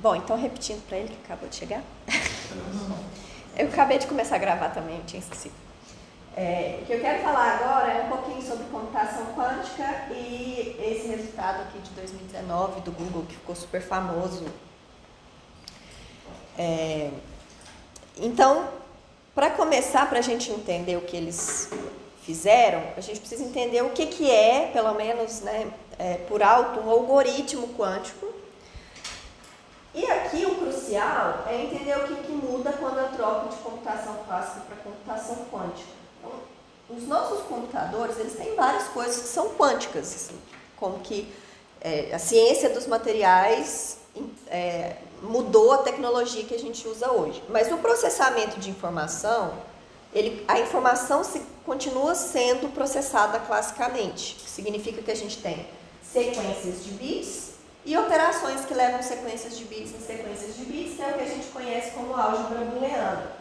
Bom, então repetindo para ele que acabou de chegar. Eu acabei de começar a gravar também, eu tinha esquecido. O que eu quero falar agora é um pouquinho sobre computação quântica e esse resultado aqui de 2019 do Google, que ficou super famoso. Então, para começar, para a gente entender o que eles fizeram, a gente precisa entender o que é, pelo menos, né, por alto, um algoritmo quântico. E aqui o crucial é entender o que muda quando eu troco de computação clássica para computação quântica. Então, os nossos computadores, eles têm várias coisas que são quânticas, assim, como que a ciência dos materiais mudou a tecnologia que a gente usa hoje. Mas o processamento de informação, a informação continua sendo processada classicamente, que significa que a gente tem sequências de bits e operações que levam sequências de bits em sequências de bits, que é o que a gente conhece como álgebra booleana.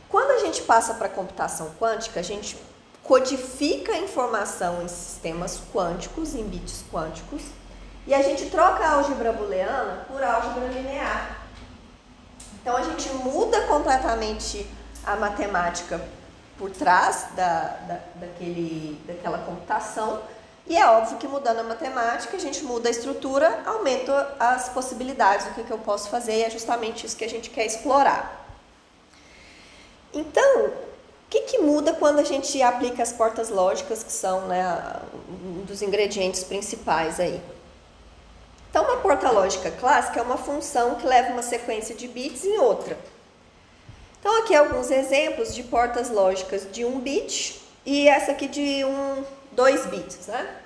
Quando a gente passa para a computação quântica, a gente codifica a informação em sistemas quânticos, em bits quânticos, e a gente troca a álgebra booleana por álgebra linear. Então a gente muda completamente a matemática por trás daquela computação, e é óbvio que mudando a matemática, a gente muda a estrutura, aumenta as possibilidades do que eu posso fazer, e é justamente isso que a gente quer explorar. Então, o que muda quando a gente aplica as portas lógicas, que são, né, um dos ingredientes principais aí? Então, uma porta lógica clássica é uma função que leva uma sequência de bits em outra. Então, aqui alguns exemplos de portas lógicas de 1 bit e essa aqui de 2 bits, né?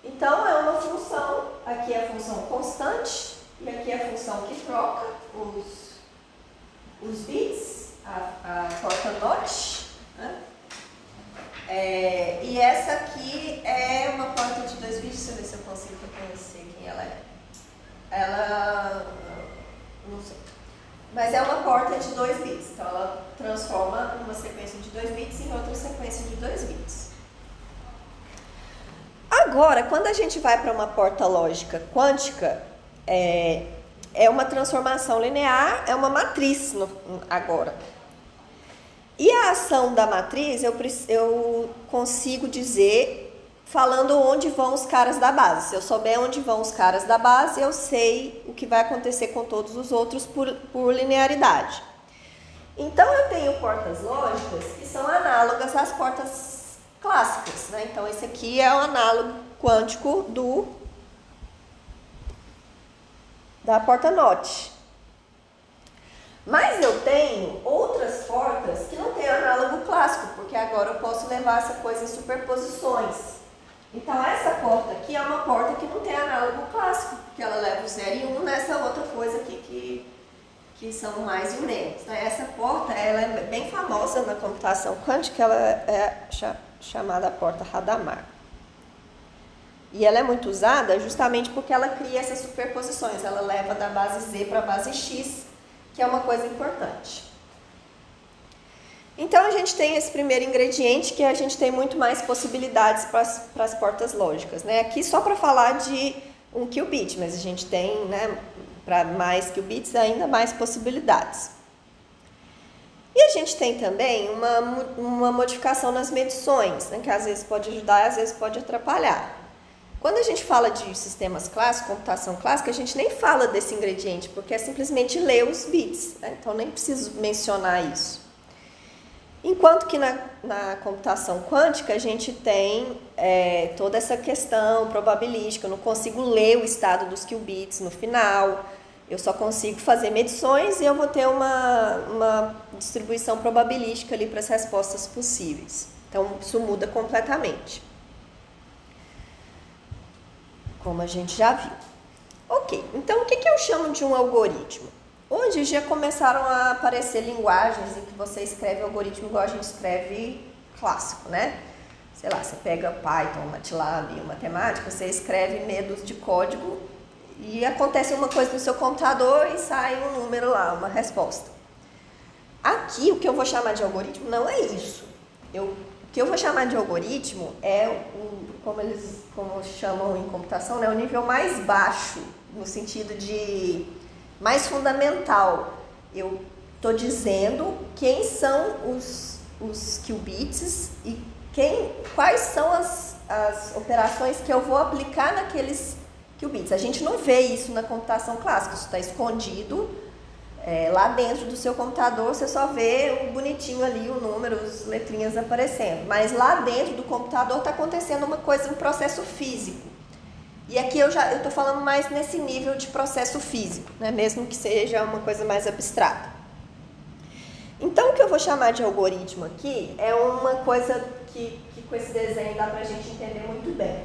Então, é uma função, aqui é a função constante e aqui é a função que troca os bits, a porta NOT, né? E essa aqui é uma porta de 2 bits, deixa eu ver se eu consigo reconhecer quem ela é. Ela, não sei, mas é uma porta de 2 bits, então ela transforma uma sequência de 2 bits em outra sequência de 2 bits. Agora, quando a gente vai para uma porta lógica quântica, é uma transformação linear, é uma matriz agora. E a ação da matriz eu consigo dizer falando onde vão os caras da base. Se eu souber onde vão os caras da base, eu sei o que vai acontecer com todos os outros por linearidade. Então, eu tenho portas lógicas que são análogas às portas clássicas, né? Então, esse aqui é o análogo quântico da porta NOT. Mas eu tenho outras portas que não têm análogo clássico, porque agora eu posso levar essa coisa em superposições. Então, essa porta aqui é uma porta que não tem análogo clássico, porque ela leva o 0 e 1 nessa outra coisa aqui que são mais e menos. Então, essa porta ela é bem famosa na computação quântica, ela é chamada porta Hadamard. E ela é muito usada justamente porque ela cria essas superposições, ela leva da base Z para a base X, que é uma coisa importante. Então, a gente tem esse primeiro ingrediente, que a gente tem muito mais possibilidades para as portas lógicas, né? Aqui só para falar de 1 qubit, mas a gente tem, né, para mais qubits ainda mais possibilidades. E a gente tem também uma modificação nas medições, né, que às vezes pode ajudar e às vezes pode atrapalhar. Quando a gente fala de sistemas clássicos, computação clássica, a gente nem fala desse ingrediente, porque é simplesmente ler os bits, né? Então nem preciso mencionar isso. Enquanto que na computação quântica a gente tem toda essa questão probabilística, eu não consigo ler o estado dos qubits no final, eu só consigo fazer medições e eu vou ter uma distribuição probabilística ali para as respostas possíveis. Então isso muda completamente, como a gente já viu. Ok, então o que eu chamo de um algoritmo? Hoje já começaram a aparecer linguagens em que você escreve algoritmo igual a gente escreve clássico, né? Sei lá, você pega Python, MATLAB, matemática, você escreve medos de código e acontece uma coisa no seu computador e sai um número lá, uma resposta. Aqui, o que eu vou chamar de algoritmo não é isso. O que eu vou chamar de algoritmo é, como chamam em computação, né, o nível mais baixo, no sentido de mais fundamental. Eu estou dizendo quem são os qubits e quais são as operações que eu vou aplicar naqueles qubits. A gente não vê isso na computação clássica, isso está escondido lá dentro do seu computador, você só vê o bonitinho ali, o número, as letrinhas aparecendo. Mas lá dentro do computador está acontecendo uma coisa, um processo físico. E aqui eu estou falando mais nesse nível de processo físico, né? Mesmo que seja uma coisa mais abstrata. Então, o que eu vou chamar de algoritmo aqui é uma coisa que com esse desenho dá para a gente entender muito bem.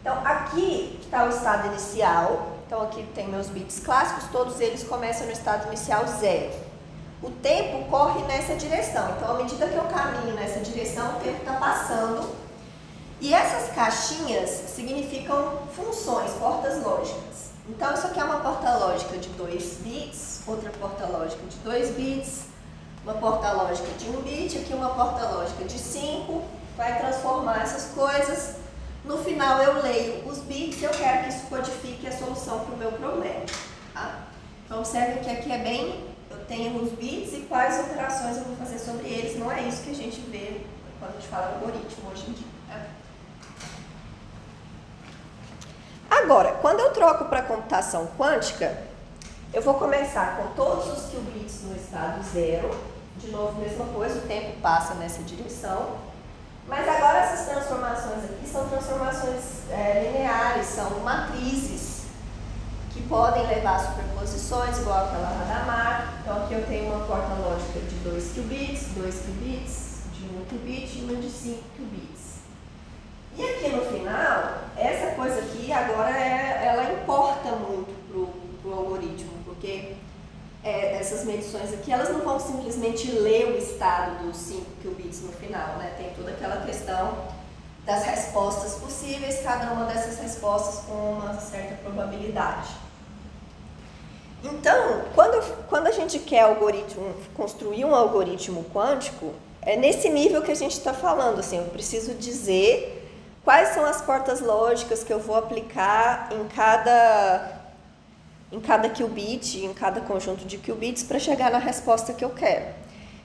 Então, aqui está o estado inicial. Então, aqui tem meus bits clássicos, todos eles começam no estado inicial 0. O tempo corre nessa direção. Então, à medida que eu caminho nessa direção, o tempo está passando. E essas caixinhas significam funções, portas lógicas. Então, isso aqui é uma porta lógica de 2 bits, outra porta lógica de 2 bits, uma porta lógica de 1 bit, aqui uma porta lógica de 5, vai transformar essas coisas. No final eu leio os bits e eu quero que isso codifique a solução para o meu problema. Tá? Então observe que aqui é bem, eu tenho os bits e quais operações eu vou fazer sobre eles, não é isso que a gente vê quando a gente fala algoritmo hoje em dia. Tá? Agora, quando eu troco para computação quântica, eu vou começar com todos os qubits no estado 0, de novo, mesma coisa, o tempo passa nessa direção, mas agora essas transformações aqui são transformações lineares, são matrizes, que podem levar a superposições, igual aquela Hadamard. Então aqui eu tenho uma porta lógica de 2 qubits, 2 qubits, de 1 qubit e uma de 5 qubits. E aqui no final, essa coisa aqui agora ela importa muito para o algoritmo, porque essas medições aqui, elas não vão simplesmente ler o estado dos 5 qubits no final, né? Tem toda aquela questão das respostas possíveis, cada uma dessas respostas com uma certa probabilidade. Então, quando a gente quer construir um algoritmo quântico, é nesse nível que a gente está falando, assim, eu preciso dizer quais são as portas lógicas que eu vou aplicar em cada qubit, em cada conjunto de qubits para chegar na resposta que eu quero.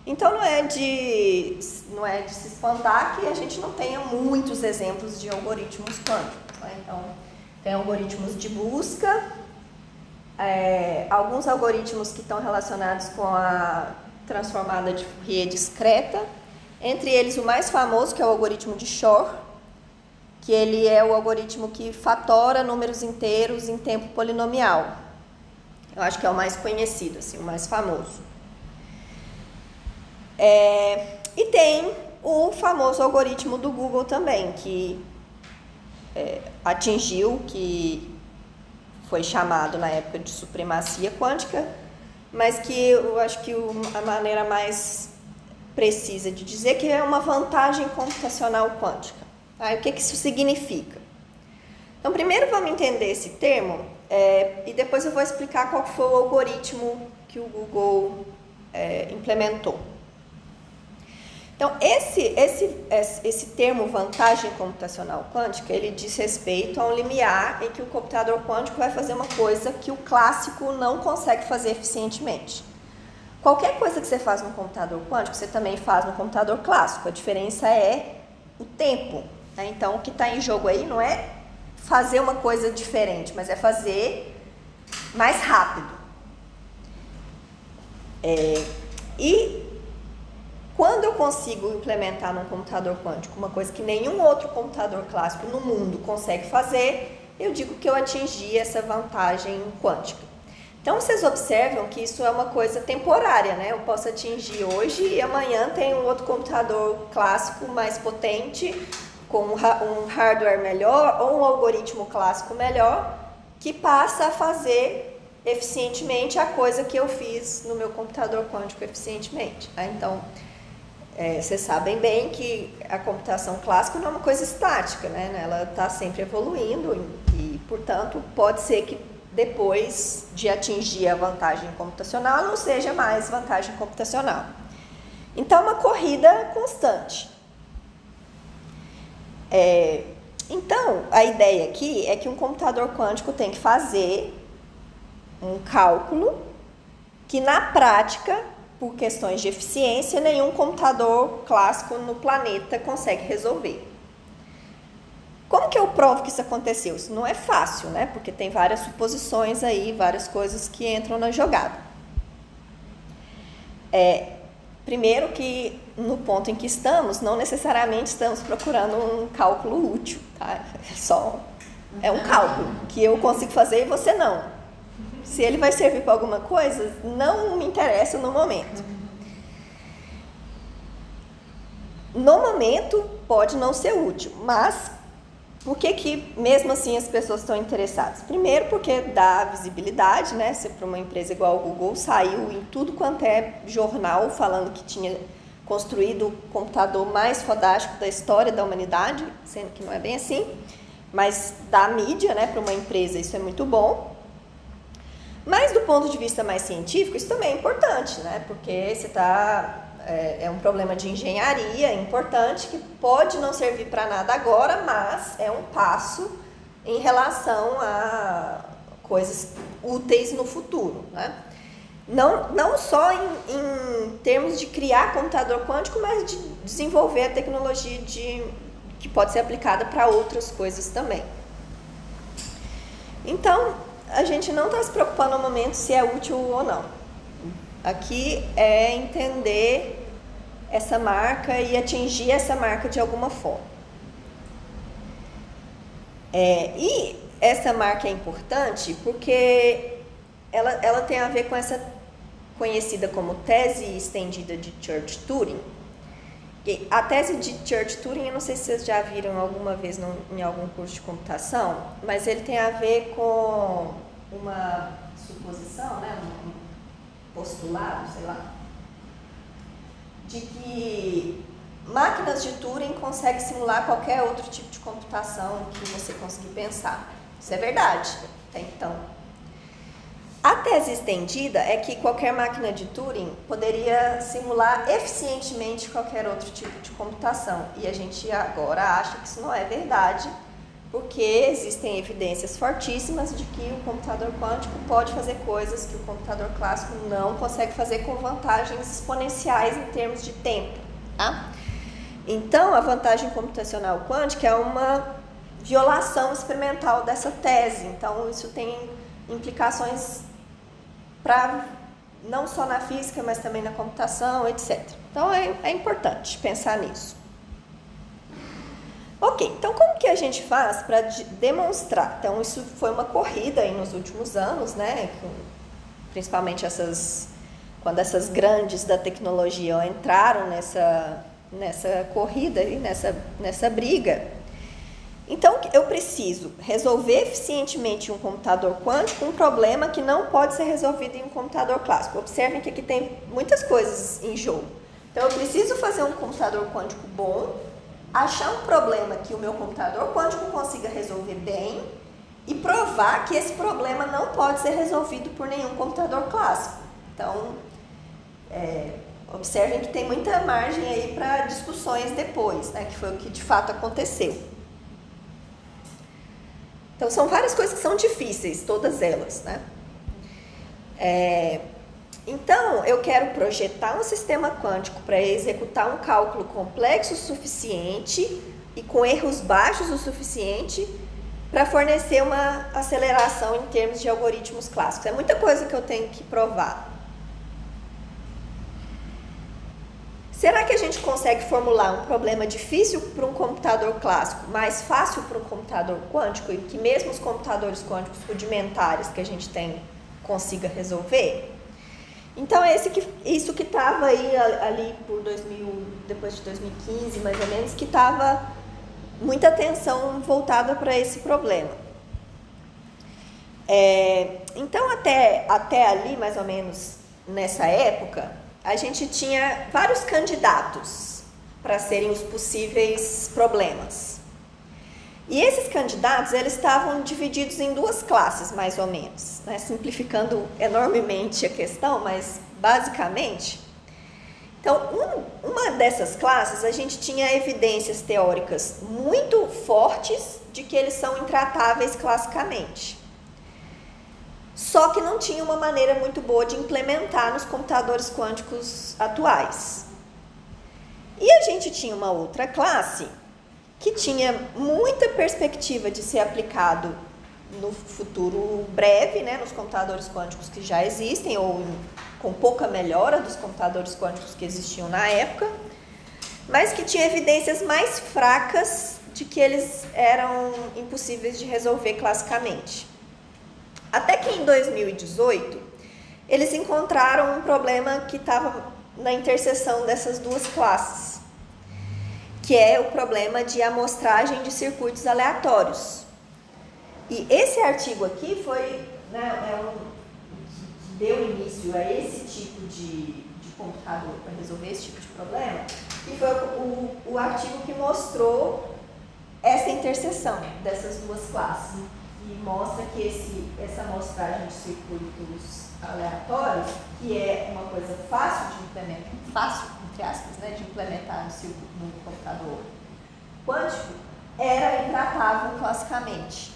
Então não é de se espantar que a gente não tenha muitos exemplos de algoritmos quânticos. Né? Então tem algoritmos de busca, alguns algoritmos que estão relacionados com a transformada de Fourier discreta, entre eles o mais famoso, que é o algoritmo de Shor, que ele é o algoritmo que fatora números inteiros em tempo polinomial. Eu acho que é o mais conhecido, assim, o mais famoso. E tem o famoso algoritmo do Google também, que atingiu, que foi chamado na época de supremacia quântica, mas que eu acho que a maneira mais precisa de dizer que é uma vantagem computacional quântica. Tá? E o que isso significa? Então, primeiro vamos entender esse termo e depois eu vou explicar qual foi o algoritmo que o Google implementou. Então, esse termo vantagem computacional quântica, ele diz respeito a um limiar em que o computador quântico vai fazer uma coisa que o clássico não consegue fazer eficientemente. Qualquer coisa que você faz no computador quântico, você também faz no computador clássico. A diferença é o tempo. Né? Então, o que está em jogo aí não é fazer uma coisa diferente, mas é fazer mais rápido. E quando eu consigo implementar num computador quântico uma coisa que nenhum outro computador clássico no mundo consegue fazer, eu digo que eu atingi essa vantagem quântica. Então, vocês observam que isso é uma coisa temporária, né? Eu posso atingir hoje e amanhã tem um outro computador clássico mais potente, com um hardware melhor ou um algoritmo clássico melhor, que passa a fazer eficientemente a coisa que eu fiz no meu computador quântico eficientemente. Então, vocês sabem bem que a computação clássica não é uma coisa estática, né? Ela está sempre evoluindo e, portanto, pode ser que depois de atingir a vantagem computacional, não seja mais vantagem computacional. Então, é uma corrida constante. Então, a ideia aqui é que um computador quântico tem que fazer um cálculo que na prática, por questões de eficiência, nenhum computador clássico no planeta consegue resolver. Como que eu provo que isso aconteceu? Isso não é fácil, né? Porque tem várias suposições aí, várias coisas que entram na jogada. Primeiro que no ponto em que estamos, não necessariamente estamos procurando um cálculo útil, tá? É um cálculo que eu consigo fazer e você não. Se ele vai servir para alguma coisa, não me interessa no momento. No momento, pode não ser útil, mas por que mesmo assim as pessoas estão interessadas? Primeiro porque dá visibilidade, né? Se para uma empresa igual ao Google saiu em tudo quanto é jornal falando que tinha construído o computador mais fodástico da história da humanidade, sendo que não é bem assim, mas dá mídia, né, para uma empresa, isso é muito bom. Mas do ponto de vista mais científico, isso também é importante, né? Porque você é um problema de engenharia importante que pode não servir para nada agora, mas é um passo em relação a coisas úteis no futuro, né? Não só em termos de criar computador quântico, mas de desenvolver a tecnologia que pode ser aplicada para outras coisas também. Então, a gente não está se preocupando no momento se é útil ou não. Aqui é entender essa marca e atingir essa marca de alguma forma. E essa marca é importante porque ela tem a ver com essa conhecida como tese estendida de Church-Turing. A tese de Church-Turing, eu não sei se vocês já viram alguma vez em algum curso de computação, mas ele tem a ver com uma suposição, né, um postulado, sei lá, de que máquinas de Turing conseguem simular qualquer outro tipo de computação que você conseguir pensar. Isso é verdade, até então. A tese estendida é que qualquer máquina de Turing poderia simular eficientemente qualquer outro tipo de computação. E a gente agora acha que isso não é verdade, porque existem evidências fortíssimas de que o computador quântico pode fazer coisas que o computador clássico não consegue fazer com vantagens exponenciais em termos de tempo. Tá? Então, a vantagem computacional quântica é uma violação experimental dessa tese. Então, isso tem implicações não só na física, mas também na computação, etc. Então, é importante pensar nisso. Ok, então como que a gente faz para demonstrar? Então, isso foi uma corrida aí nos últimos anos, né? Principalmente quando essas grandes da tecnologia entraram nessa corrida e nessa briga. Então, eu preciso resolver eficientemente um computador quântico um problema que não pode ser resolvido em um computador clássico. Observem que aqui tem muitas coisas em jogo. Então, eu preciso fazer um computador quântico bom, achar um problema que o meu computador quântico consiga resolver bem e provar que esse problema não pode ser resolvido por nenhum computador clássico. Então, observem que tem muita margem aí para discussões depois, né, que foi o que de fato aconteceu. Então, são várias coisas que são difíceis, todas elas, né? Então, eu quero projetar um sistema quântico para executar um cálculo complexo o suficiente e com erros baixos o suficiente para fornecer uma aceleração em termos de algoritmos clássicos. É muita coisa que eu tenho que provar. Será que a gente consegue formular um problema difícil para um computador clássico, mais fácil para um computador quântico e que mesmo os computadores quânticos rudimentares que a gente tem consiga resolver? Então, é isso que estava aí ali por depois de 2015, mais ou menos, que estava muita atenção voltada para esse problema. Então, até ali, mais ou menos nessa época, a gente tinha vários candidatos para serem os possíveis problemas. E esses candidatos, eles estavam divididos em duas classes, mais ou menos, né? Simplificando enormemente a questão, mas basicamente. Então, uma dessas classes, a gente tinha evidências teóricas muito fortes de que eles são intratáveis classicamente. só que não tinha uma maneira muito boa de implementar nos computadores quânticos atuais. E a gente tinha uma outra classe que tinha muita perspectiva de ser aplicado no futuro breve, né, nos computadores quânticos que já existem, ou com pouca melhora dos computadores quânticos que existiam na época, mas que tinha evidências mais fracas de que eles eram impossíveis de resolver classicamente. Até que em 2018, eles encontraram um problema que estava na interseção dessas duas classes, que é o problema de amostragem de circuitos aleatórios. E esse artigo aqui foi, né, que deu início a esse tipo de computador para resolver esse tipo de problema, e foi o artigo que mostrou essa interseção dessas duas classes. E mostra que essa amostragem de circuitos aleatórios, que é uma coisa fácil de implementar, fácil, entre aspas, né, de implementar no computador quântico, era intratável classicamente.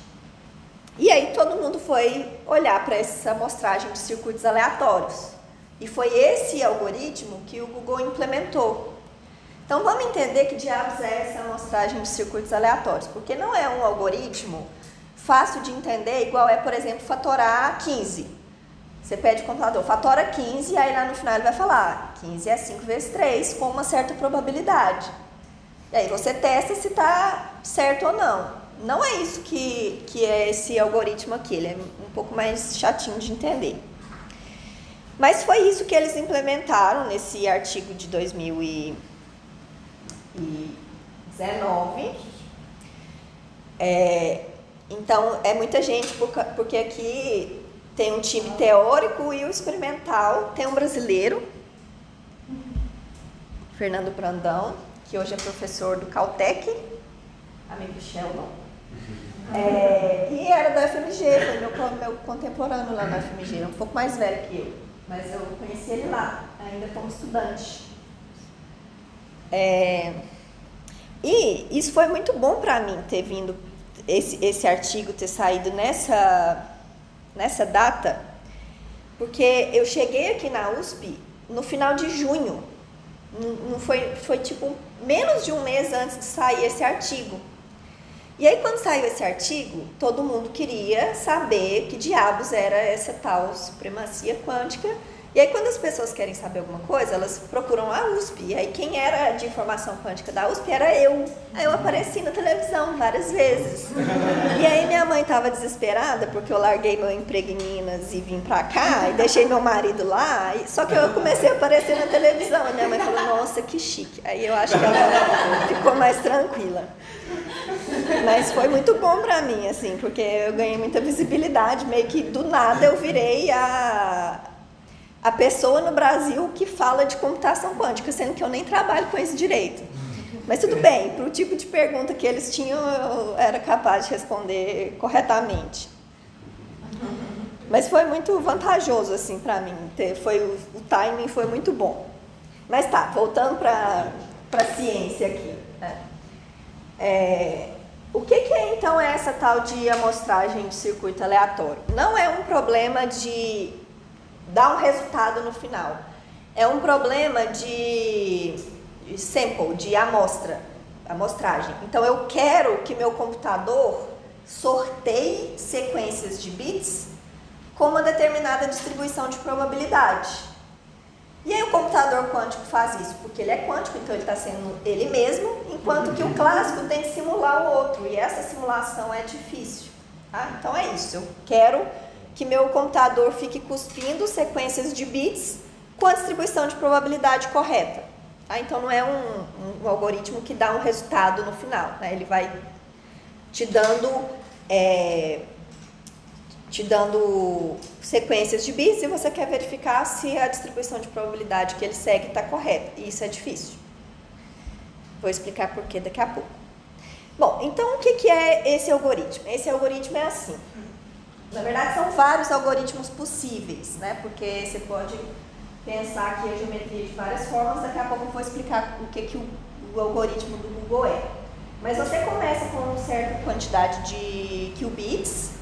E aí todo mundo foi olhar para essa amostragem de circuitos aleatórios. E foi esse algoritmo que o Google implementou. Então vamos entender que diabos é essa amostragem de circuitos aleatórios, porque não é um algoritmo fácil de entender, igual é, por exemplo, fatorar 15. Você pede ao computador, fatora 15, e aí lá no final ele vai falar, 15 é 5 vezes 3, com uma certa probabilidade. E aí você testa se está certo ou não. Não é isso que é esse algoritmo aqui, ele é um pouco mais chatinho de entender. Mas foi isso que eles implementaram nesse artigo de 2019. Então, é muita gente, porque aqui tem um time teórico e o experimental. Tem um brasileiro, Fernando Brandão, que hoje é professor do Caltech, amigo do Sheldon. E era da FMG, foi meu contemporâneo lá na FMG, um pouco mais velho que eu, mas eu conheci ele lá, ainda como estudante. E isso foi muito bom para mim, ter vindo esse artigo, ter saído nessa data, porque eu cheguei aqui na USP no final de junho, não foi tipo menos de um mês antes de sair esse artigo. E aí, quando saiu esse artigo, todo mundo queria saber que diabos era essa tal supremacia quântica. E aí, quando as pessoas querem saber alguma coisa, elas procuram a USP. E aí, quem era de informação quântica da USP era eu. Aí eu apareci na televisão várias vezes. E aí, minha mãe estava desesperada, porque eu larguei meu emprego em Minas e vim pra cá, e deixei meu marido lá. Só que eu comecei a aparecer na televisão. E minha mãe falou, nossa, que chique. Aí eu acho que ela ficou mais tranquila. Mas foi muito bom pra mim, assim, porque eu ganhei muita visibilidade, meio que do nada eu virei a pessoa no Brasil que fala de computação quântica, sendo que eu nem trabalho com esse direito. Mas tudo bem, pro tipo de pergunta que eles tinham, eu era capaz de responder corretamente. Mas foi muito vantajoso, assim, pra mim, o timing foi muito bom. Mas tá, voltando pra ciência aqui, né? O que é então essa tal de amostragem de circuito aleatório? Não é um problema de dar um resultado no final. É um problema de sample, de amostragem. Então eu quero que meu computador sorteie sequências de bits com uma determinada distribuição de probabilidade. E aí o computador quântico faz isso, porque ele é quântico, então ele está sendo ele mesmo, enquanto que o clássico tem que simular o outro, e essa simulação é difícil. Tá? Então é isso, eu quero que meu computador fique cuspindo sequências de bits com a distribuição de probabilidade correta. Tá? Então não é um algoritmo que dá um resultado no final, né? Ele vai te dando sequências de bits e você quer verificar se a distribuição de probabilidade que ele segue está correta. E isso é difícil. Vou explicar por quê daqui a pouco. Bom, então o que é esse algoritmo? Esse algoritmo é assim. Na verdade, são vários algoritmos possíveis, né? Porque você pode pensar aqui a geometria de várias formas. Daqui a pouco eu vou explicar o que o algoritmo do Google é. Mas você começa com uma certa quantidade de qubits.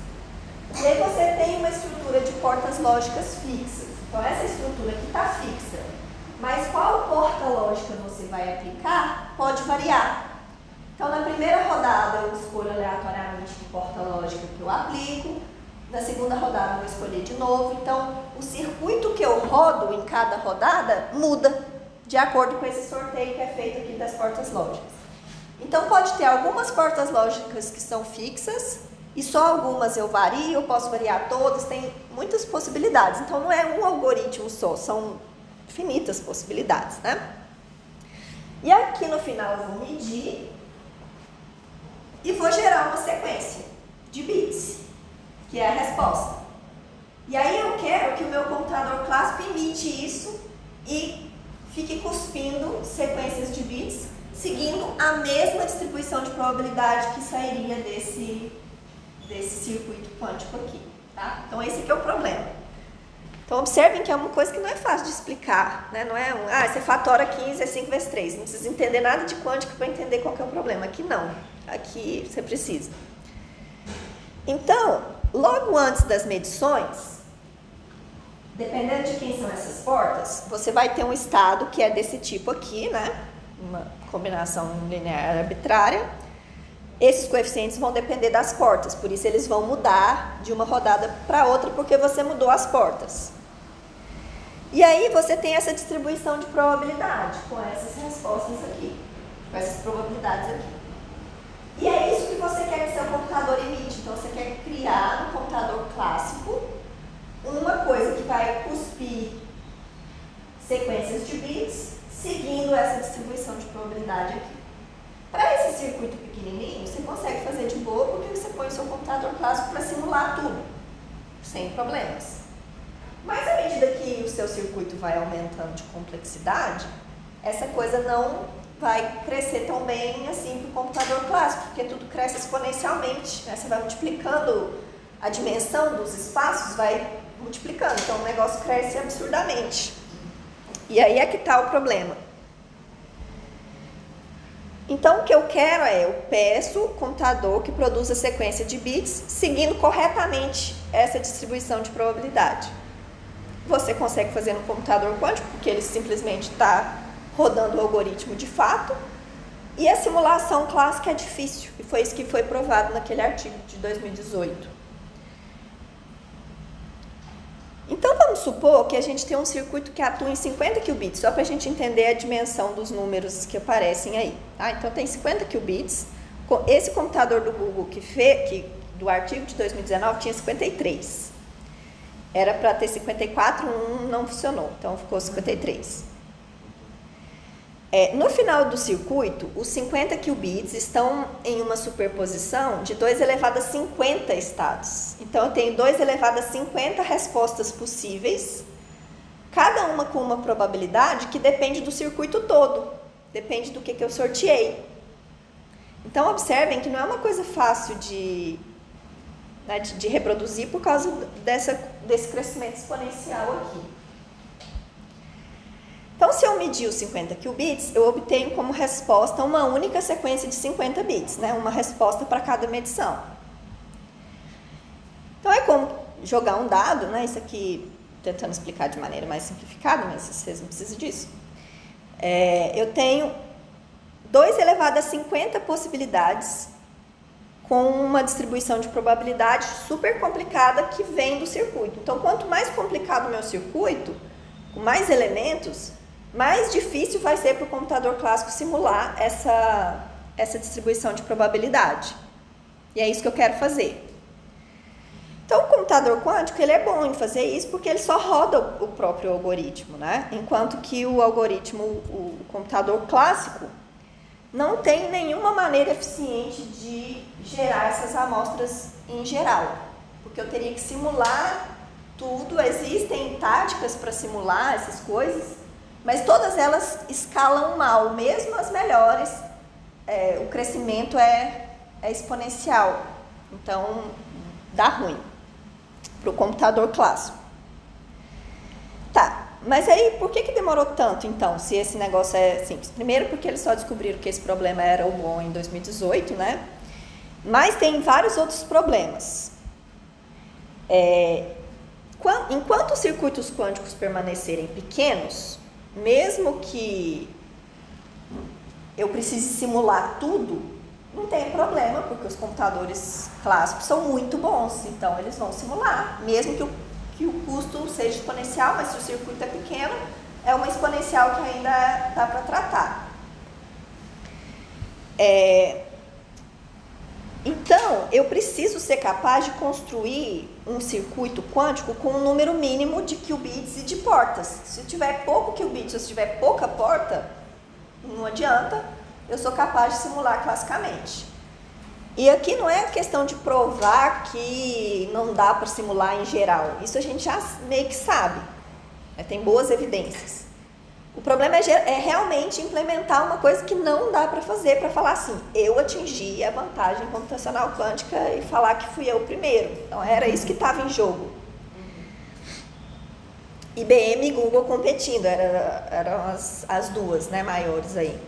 E aí você tem tem uma estrutura de portas lógicas fixas. Então, essa estrutura aqui está fixa. Mas qual porta lógica você vai aplicar pode variar. Então, na primeira rodada, eu escolho aleatoriamente que porta lógica que eu aplico. Na segunda rodada, eu vou escolher de novo. Então, o circuito que eu rodo em cada rodada muda de acordo com esse sorteio que é feito aqui das portas lógicas. Então, pode ter algumas portas lógicas que são fixas e só algumas eu vario, eu posso variar todas, tem muitas possibilidades. Então, não é um algoritmo só, são infinitas possibilidades, né? E aqui no final eu vou medir e vou gerar uma sequência de bits, que é a resposta. E aí eu quero que o meu computador clássico imite isso e fique cuspindo sequências de bits, seguindo a mesma distribuição de probabilidade que sairia desse circuito quântico aqui, tá? Então esse aqui é o problema. Então observem que é uma coisa que não é fácil de explicar, né? Não é você fatora 15 é 5 vezes 3, não precisa entender nada de quântica para entender qual que é o problema. Aqui não, aqui você precisa. Então, logo antes das medições, dependendo de quem são essas portas, você vai ter um estado que é desse tipo aqui, né? Uma combinação linear arbitrária. Esses coeficientes vão depender das portas, por isso eles vão mudar de uma rodada para outra, porque você mudou as portas. E aí você tem essa distribuição de probabilidade, com essas respostas aqui, com essas probabilidades aqui. E é isso que você quer que seu computador imite. Então você quer criar no computador clássico uma coisa que vai cuspir sequências de bits, seguindo essa distribuição de probabilidade aqui. Para esse circuito pequenininho, você consegue fazer de boa, porque você põe o seu computador clássico para simular tudo, sem problemas. Mas à medida que o seu circuito vai aumentando de complexidade, essa coisa não vai crescer tão bem assim para o computador clássico, porque tudo cresce exponencialmente, né? Você vai multiplicando a dimensão dos espaços, vai multiplicando, então o negócio cresce absurdamente. E aí é que está o problema. Então, o que eu quero eu peço o computador que produza sequência de bits, seguindo corretamente essa distribuição de probabilidade. Você consegue fazer no computador quântico, porque ele simplesmente está rodando o algoritmo de fato, e a simulação clássica é difícil, e foi isso que foi provado naquele artigo de 2018. Então, vamos supor que a gente tem um circuito que atua em 50 qubits, só para a gente entender a dimensão dos números que aparecem aí. Tá? Então, tem 50 qubits. Esse computador do Google do artigo de 2019 tinha 53. Era para ter 54, não funcionou, então ficou 53. No final do circuito, os 50 qubits estão em uma superposição de 2 elevado a 50 estados. Então, eu tenho 2 elevado a 50 respostas possíveis, cada uma com uma probabilidade que depende do circuito todo, depende do que eu sorteei. Então, observem que não é uma coisa fácil de reproduzir por causa desse crescimento exponencial aqui. Então, se eu medir os 50 qubits, eu obtenho como resposta uma única sequência de 50 bits, né? Uma resposta para cada medição. Então, é como jogar um dado, né? Isso aqui, tentando explicar de maneira mais simplificada, mas vocês não precisam disso. Eu tenho 2 elevado a 50 possibilidades com uma distribuição de probabilidade super complicada que vem do circuito. Então, quanto mais complicado o meu circuito, com mais elementos, mais difícil vai ser para o computador clássico simular essa distribuição de probabilidade. E é isso que eu quero fazer. Então, o computador quântico ele é bom em fazer isso porque ele só roda o próprio algoritmo, né? Enquanto que o algoritmo, o computador clássico, não tem nenhuma maneira eficiente de gerar essas amostras em geral. Porque eu teria que simular tudo, existem táticas para simular essas coisas, mas todas elas escalam mal, mesmo as melhores, o crescimento é exponencial, então dá ruim para o computador clássico. Tá, mas aí por que demorou tanto então, se esse negócio é simples? Primeiro porque eles só descobriram que esse problema era o bom em 2018, né? Mas tem vários outros problemas. Enquanto os circuitos quânticos permanecerem pequenos, mesmo que eu precise simular tudo, não tem problema, porque os computadores clássicos são muito bons, então eles vão simular, mesmo que o custo seja exponencial, mas se o circuito é pequeno, é uma exponencial que ainda dá para tratar. Então, eu preciso ser capaz de construir um circuito quântico com um número mínimo de qubits e de portas. Se tiver pouco qubit ou se tiver pouca porta, não adianta, eu sou capaz de simular classicamente. E aqui não é questão de provar que não dá para simular em geral. Isso a gente já meio que sabe, né? Tem boas evidências. O problema é realmente implementar uma coisa que não dá para fazer, para falar assim, eu atingi a vantagem computacional quântica e falar que fui eu primeiro. Então, era isso que estava em jogo. IBM e Google competindo, eram as duas, né, maiores aí.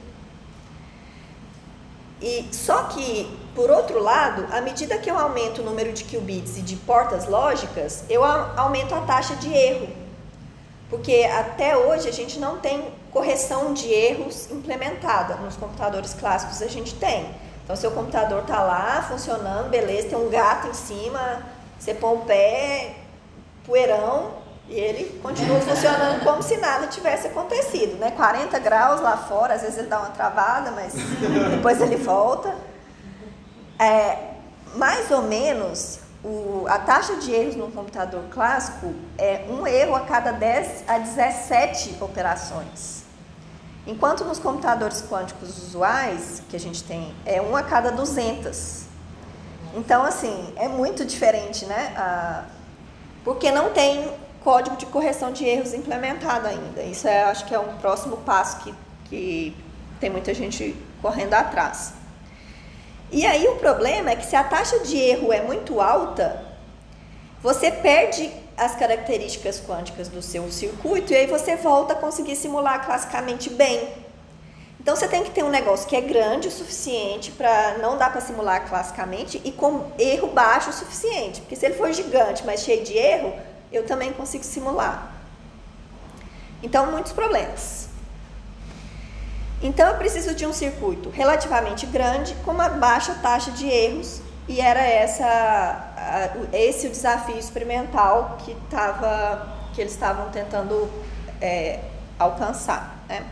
E só que, por outro lado, à medida que eu aumento o número de qubits e de portas lógicas, eu aumento a taxa de erro. Porque até hoje a gente não tem correção de erros implementada. Nos computadores clássicos a gente tem. Então, seu computador está lá, funcionando, beleza, tem um gato em cima, você põe o pé, poeirão, e ele continua funcionando como se nada tivesse acontecido, né? 40 graus lá fora, às vezes ele dá uma travada, mas depois ele volta. Mais ou menos, a taxa de erros no computador clássico é um erro a cada 10 a 17 operações. Enquanto nos computadores quânticos usuais, que a gente tem, é 1 a cada 200. Então, assim, é muito diferente, né? Porque não tem código de correção de erros implementado ainda. Isso acho que é um próximo passo que tem muita gente correndo atrás. E aí o problema é que se a taxa de erro é muito alta, você perde as características quânticas do seu circuito e aí você volta a conseguir simular classicamente bem. Então você tem que ter um negócio que é grande o suficiente para não dar para simular classicamente e com erro baixo o suficiente. Porque se ele for gigante, mas cheio de erro, eu também consigo simular. Então, muitos problemas. Então, eu preciso de um circuito relativamente grande, com uma baixa taxa de erros, e era esse o desafio experimental que eles estavam tentando alcançar, né?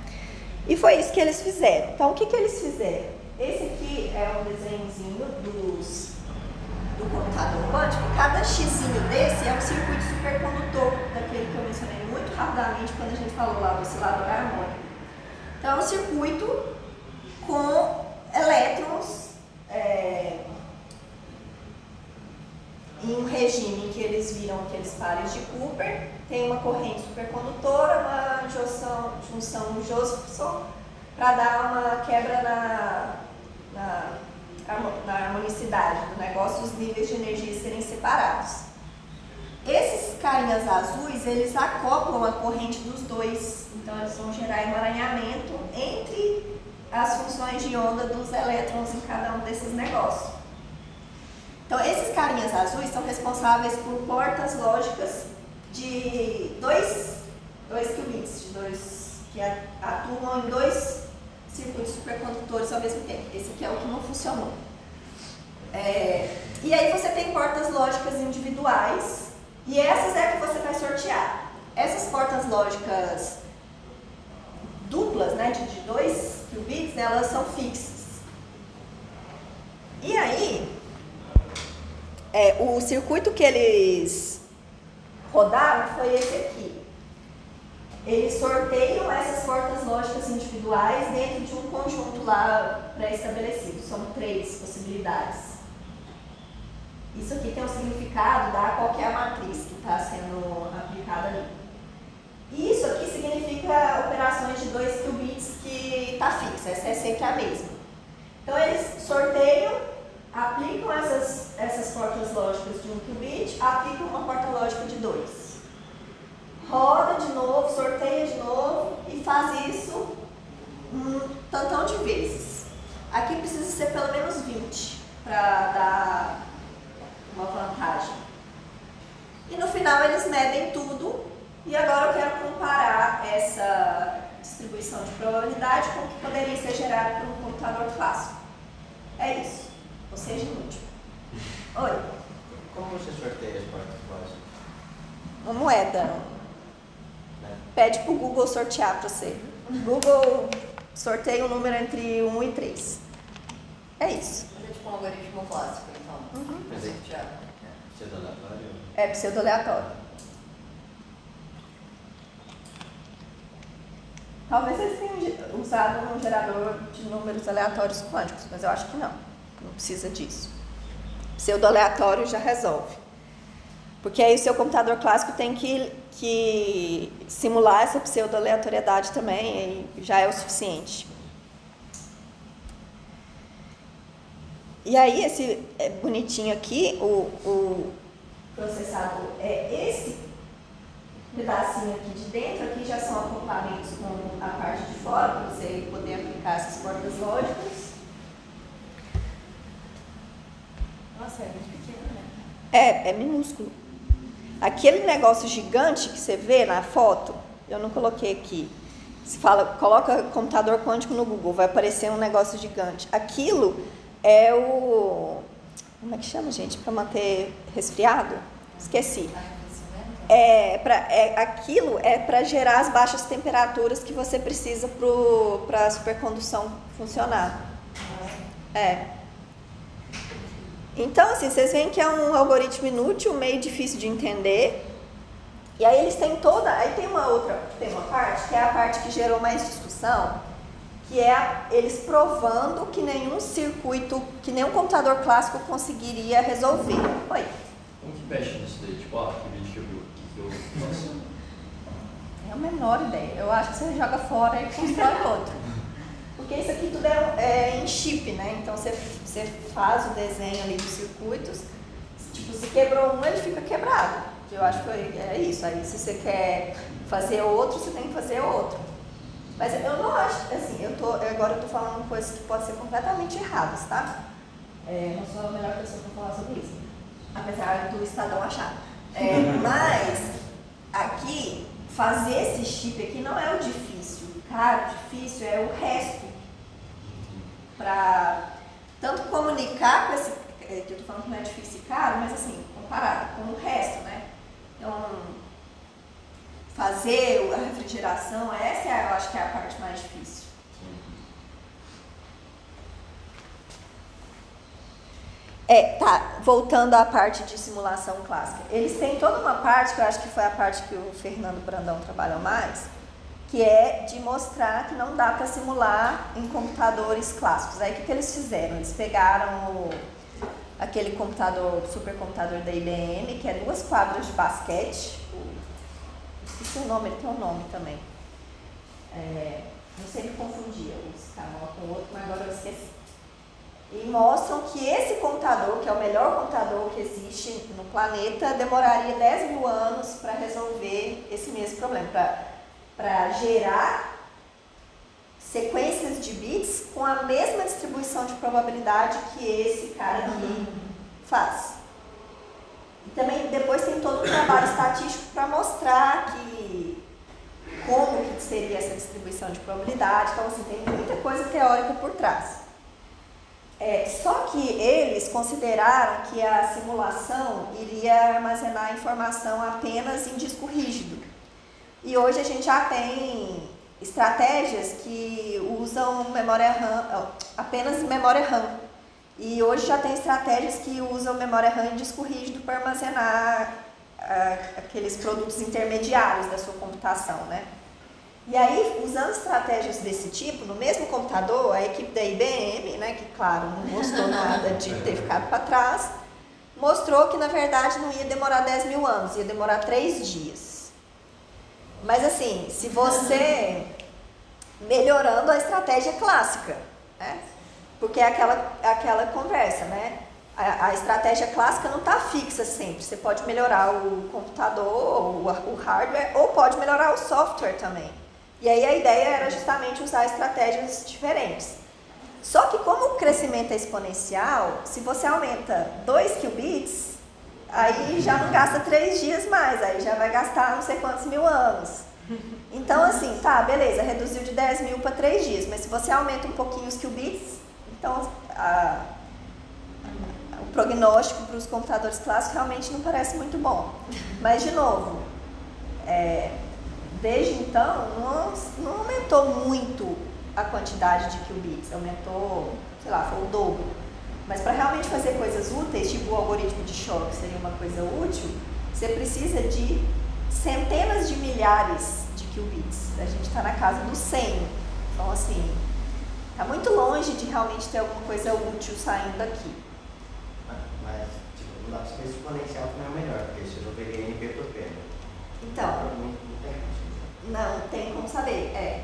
E foi isso que eles fizeram. Então, o que eles fizeram? Esse aqui é um desenhozinho do computador quântico. Cada xzinho desse é um circuito supercondutor, daquele que eu mencionei muito rapidamente quando a gente falou lá do oscilador harmônico. Então, é um circuito com elétrons em um regime que eles viram aqueles pares de Cooper. Tem uma corrente supercondutora, uma junção Josephson, para dar uma quebra na harmonicidade do negócio, os níveis de energia serem separados. Esses carinhas azuis, eles acoplam a corrente dos dois, então eles vão gerar emaranhamento entre as funções de onda dos elétrons em cada um desses negócios. Então, esses carinhas azuis são responsáveis por portas lógicas de dois qubits, que atuam em dois circuitos supercondutores ao mesmo tempo. Esse aqui é o que não funcionou. E aí você tem portas lógicas individuais, e essas é que você vai sortear. Essas portas lógicas duplas, né, de 2 qubits, elas são fixas. E aí, o circuito que eles rodaram foi esse aqui. Eles sorteiam essas portas lógicas individuais dentro de um conjunto lá pré-estabelecido. São 3 possibilidades. Isso aqui tem um significado da qualquer matriz que está sendo aplicada ali. E isso aqui significa operações de 2 qubits que está fixa, essa é sempre a mesma. Então eles sorteiam, aplicam essas portas lógicas de 1 qubit, aplicam uma porta lógica de 2. Roda de novo, sorteia de novo e faz isso um tantão de vezes. Aqui precisa ser pelo menos 20 para dar uma vantagem. final eles medem tudo e agora eu quero comparar essa distribuição de probabilidade com o que poderia ser gerado por um computador clássico. É isso. Ou seja, inútil. Oi. Como você sorteia as partes? Uma moeda. Pede pro Google sortear para você. Google sorteia um número entre 1 e 3. É isso. É tipo um algoritmo clássico, então. Mas é pseudo-aleatório? É pseudo-aleatório. Talvez eles tenham usado um gerador de números aleatórios quânticos, mas eu acho que não. Não precisa disso. Pseudo-aleatório já resolve. Porque aí o seu computador clássico tem que simular essa pseudo-aleatoriedade também, e já é o suficiente. E aí, esse bonitinho aqui, o processador é esse pedacinho aqui de dentro, aqui já são acoplamentos com a parte de fora, para você poder aplicar essas portas lógicas. Nossa, é muito pequeno, né? É minúsculo. Aquele negócio gigante que você vê na foto, eu não coloquei aqui. Se fala, coloca computador quântico no Google, vai aparecer um negócio gigante. Aquilo é o... Como é que chama, gente? Para manter resfriado? Esqueci. Aquilo é para gerar as baixas temperaturas que você precisa para a supercondução funcionar. Então, assim, vocês veem que é um algoritmo inútil, meio difícil de entender. E aí eles têm aí tem uma parte, que é a parte que gerou mais discussão, que é eles provando que nenhum circuito, que nenhum computador clássico conseguiria resolver. Oi. Como que mexe nisso daí? Tipo, que vídeo que eu vi, que eu faço? É a menor ideia. Eu acho que você joga fora e constrói outro. Porque isso aqui tudo é em chip, né? Então você faz o desenho ali dos circuitos. Tipo, se quebrou um, ele fica quebrado. Eu acho que é isso. Aí se você quer fazer outro, você tem que fazer outro. Mas eu não acho, assim, agora eu tô falando coisas que podem ser completamente erradas, tá? Não sou a melhor pessoa para falar sobre isso. Apesar do Estadão achar. Mas, aqui, fazer esse chip aqui não é o difícil. Cara, o difícil é o resto. Para tanto comunicar com esse... que eu tô falando que não é difícil e caro, mas assim, comparado com o resto, né? Então, fazer a refrigeração, essa eu acho que é a parte mais difícil. Voltando à parte de simulação clássica. Eles têm toda uma parte, que eu acho que foi a parte que o Fernando Brandão trabalhou mais, que é de mostrar que não dá para simular em computadores clássicos. Aí o que eles fizeram? Eles pegaram aquele computador, supercomputador da IBM, que é 2 quadras de basquete. Esqueci o nome, ele tem um nome também. Não sei me confundia, os canal com o outro, mas agora eu esqueci. E mostram que esse computador, que é o melhor computador que existe no planeta, demoraria 10 mil anos para resolver esse mesmo problema, para gerar sequências de bits com a mesma distribuição de probabilidade que esse cara aqui faz. E também depois tem todo um trabalho estatístico para mostrar como que seria essa distribuição de probabilidade. Então, assim, tem muita coisa teórica por trás. Só que eles consideraram que a simulação iria armazenar a informação apenas em disco rígido. E hoje a gente já tem estratégias que usam memória RAM, apenas memória RAM. E hoje já tem estratégias que usam memória RAM em disco rígido para armazenar aqueles produtos intermediários da sua computação, né? E aí, usando estratégias desse tipo, no mesmo computador, a equipe da IBM, né, que claro, não gostou nada de ter ficado para trás, mostrou que na verdade não ia demorar 10 mil anos, ia demorar 3 dias. Mas assim, se você melhorando a estratégia clássica, né? Porque é aquela conversa, né? A estratégia clássica não está fixa sempre. Você pode melhorar o computador, o hardware, ou pode melhorar o software também. E aí a ideia era justamente usar estratégias diferentes. Só que como o crescimento é exponencial, se você aumenta 2 qubits, aí já não gasta 3 dias mais, aí já vai gastar não sei quantos mil anos. Então, assim, tá, beleza, reduziu de 10 mil para 3 dias, mas se você aumenta um pouquinho os qubits, então o prognóstico para os computadores clássicos realmente não parece muito bom. Mas, de novo, desde então, não aumentou muito a quantidade de qubits, aumentou, sei lá, foi o dobro. Mas para realmente fazer coisas úteis, tipo o algoritmo de choque seria uma coisa útil, você precisa de centenas de milhares de qubits. A gente está na casa dos 100. Então, assim, está muito longe de realmente ter alguma coisa útil saindo daqui. Mas, tipo, não dá para ser exponencial também é o melhor, porque se eu peguei NP por P. Então, não tem como saber.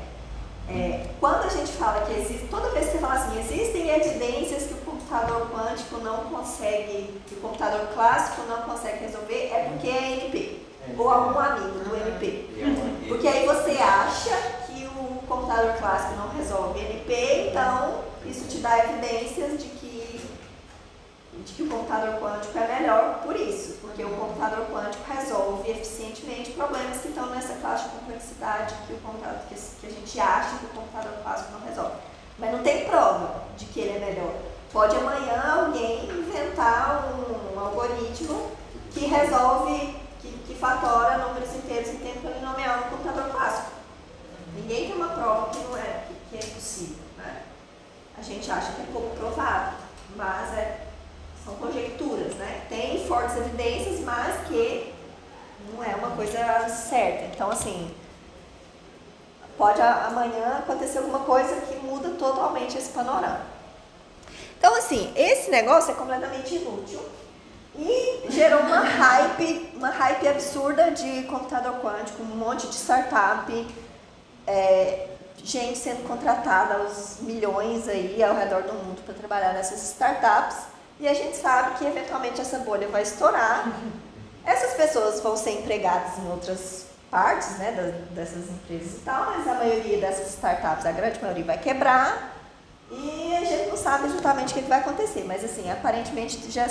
Quando a gente fala que existe, toda vez que você fala assim, existem evidências que o computador quântico não consegue, que o computador clássico não consegue resolver, é porque é NP, ou algum amigo do NP. Porque aí você acha que o computador clássico não resolve NP, então isso te dá evidências de que o computador quântico é melhor por isso, porque o computador quântico resolve eficientemente problemas que estão nessa classe de complexidade que a gente acha que o computador clássico não resolve. Mas não tem prova de que ele é melhor. Pode amanhã alguém inventar um algoritmo que resolve, que fatora números inteiros em tempo polinomial no computador clássico. Ninguém tem uma prova que não é, que é possível, né? A gente acha que é pouco provável, mas são conjecturas, né? Tem fortes evidências, mas que não é uma coisa certa. Então, assim, pode amanhã acontecer alguma coisa que muda totalmente esse panorama. Então, assim, esse negócio é completamente inútil e gerou uma hype absurda de computador quântico, um monte de startup, gente sendo contratada aos milhões aí ao redor do mundo para trabalhar nessas startups. E a gente sabe que eventualmente essa bolha vai estourar. Essas pessoas vão ser empregadas em outras partes, né, dessas empresas e tal, mas a maioria dessas startups, a grande maioria, vai quebrar e a gente não sabe exatamente o que vai acontecer. Mas, assim, aparentemente já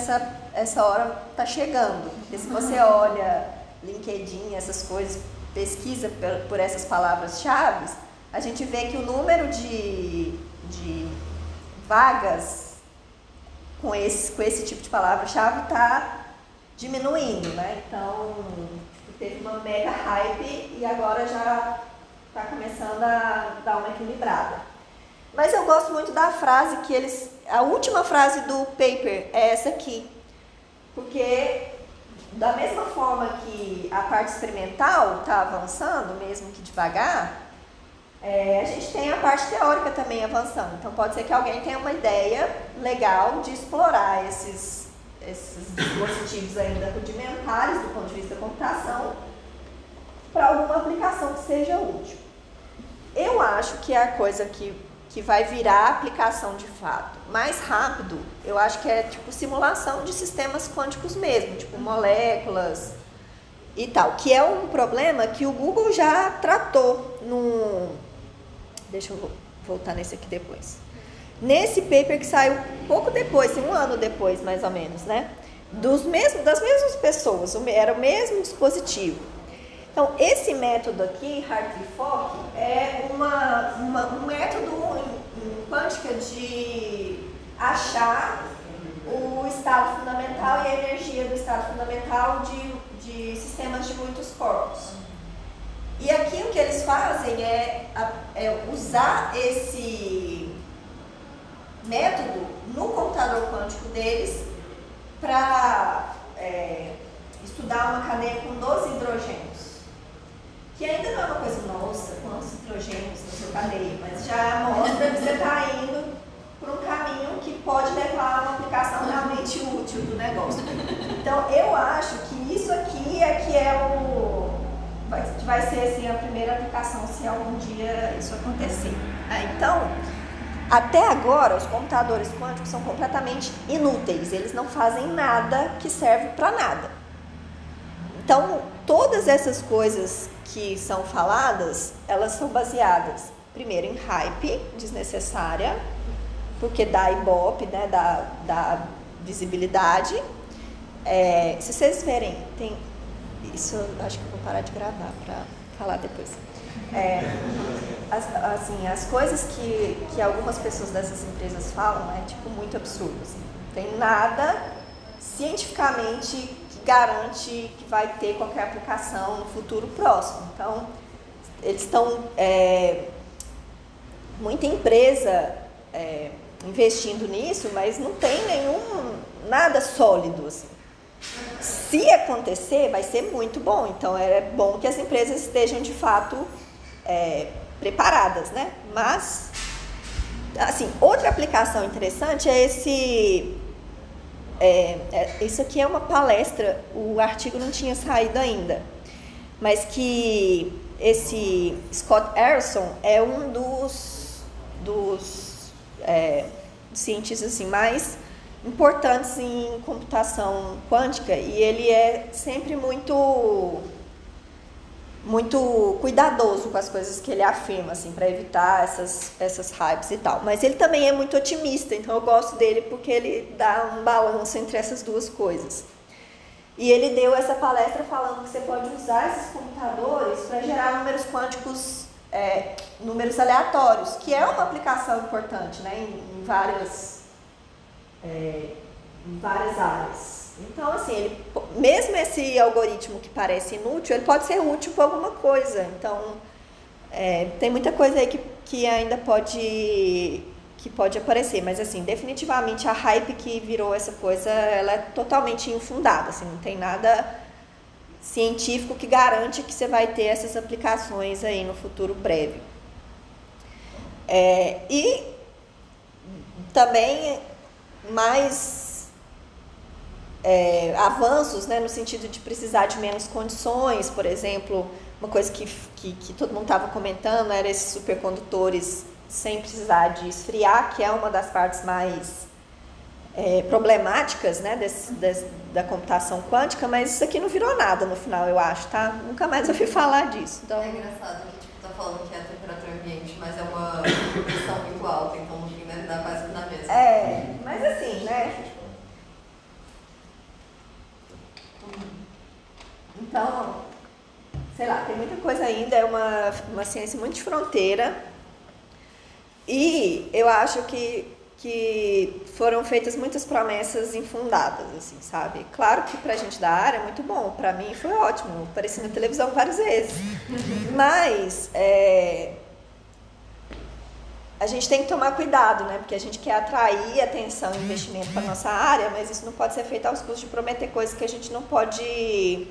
essa hora está chegando. Porque se você olha LinkedIn, essas coisas, pesquisa por essas palavras-chave, a gente vê que o número de vagas com esse tipo de palavra-chave está diminuindo, né? Então, teve uma mega hype e agora já está começando a dar uma equilibrada. Mas eu gosto muito da frase a última frase do paper é essa aqui, porque da mesma forma que a parte experimental está avançando, mesmo que devagar, a gente tem a parte teórica também avançando. Então, pode ser que alguém tenha uma ideia legal de explorar esses dispositivos ainda rudimentares do ponto de vista da computação para alguma aplicação que seja útil. Eu acho que a coisa que vai virar aplicação de fato mais rápido, eu acho que é tipo simulação de sistemas quânticos mesmo, tipo moléculas e tal, que é um problema que o Google já tratou Deixa eu voltar nesse aqui depois. Nesse paper que saiu pouco depois, um ano depois, mais ou menos, né? Das mesmas pessoas, era o mesmo dispositivo. Então, esse método aqui, Hartree-Fock, é um método em quântica de achar o estado fundamental e a energia do estado fundamental de sistemas de muitos corpos. E aqui o que eles fazem é usar esse método no computador quântico deles para estudar uma cadeia com 12 hidrogênios. Que ainda não é uma coisa, nossa, quantos hidrogênios na sua cadeia, mas já mostra que você está indo por um caminho que pode levar a uma aplicação realmente útil do negócio. Então, eu acho que isso aqui vai ser assim, a primeira aplicação se algum dia isso acontecer. Então, até agora, os computadores quânticos são completamente inúteis. Eles não fazem nada que serve para nada. Então, todas essas coisas que são faladas, elas são baseadas, primeiro, em hype desnecessária, porque dá ibope, né, dá visibilidade, Se vocês verem, tem isso, acho que eu vou parar de gravar para falar depois. As coisas que algumas pessoas dessas empresas falam é tipo muito absurdo. Assim. Não tem nada cientificamente que garante que vai ter qualquer aplicação no futuro próximo. Então, eles estão muita empresa investindo nisso, mas não tem nada sólido assim. Se acontecer, vai ser muito bom. Então, é bom que as empresas estejam de fato preparadas, né? Mas, assim, outra aplicação interessante é isso aqui é uma palestra, o artigo não tinha saído ainda, mas que esse Scott Harrison é um dos cientistas assim, mais importantes em computação quântica, e ele é sempre muito cuidadoso com as coisas que ele afirma, assim, para evitar essas hypes e tal. Mas ele também é muito otimista, então eu gosto dele porque ele dá um balanço entre essas duas coisas. E ele deu essa palestra falando que você pode usar esses computadores para gerar números quânticos, números aleatórios, que é uma aplicação importante, né, em várias áreas. Então, assim, mesmo esse algoritmo que parece inútil, ele pode ser útil para alguma coisa. Então, tem muita coisa aí que ainda pode aparecer. Mas, assim, definitivamente a hype que virou essa coisa, ela é totalmente infundada. Assim, não tem nada científico que garante que você vai ter essas aplicações aí no futuro breve. E também mais avanços, né, no sentido de precisar de menos condições. Por exemplo, uma coisa que todo mundo estava comentando era esses supercondutores sem precisar de esfriar, que é uma das partes mais problemáticas, né, da computação quântica, mas isso aqui não virou nada no final, eu acho, tá? Nunca mais ouvi falar disso. Então... É engraçado que tá falando que é a temperatura ambiente, mas é uma pressão muito alta, então no fim deve dar quase na mesma. Mas assim, né? Então, sei lá, tem muita coisa ainda, é uma ciência muito de fronteira, e eu acho que foram feitas muitas promessas infundadas, assim, sabe? Claro que pra gente da área é muito bom, pra mim foi ótimo, apareci na televisão várias vezes, mas a gente tem que tomar cuidado, né? Porque a gente quer atrair atenção e investimento para nossa área, mas isso não pode ser feito aos custos de prometer coisas que a gente não pode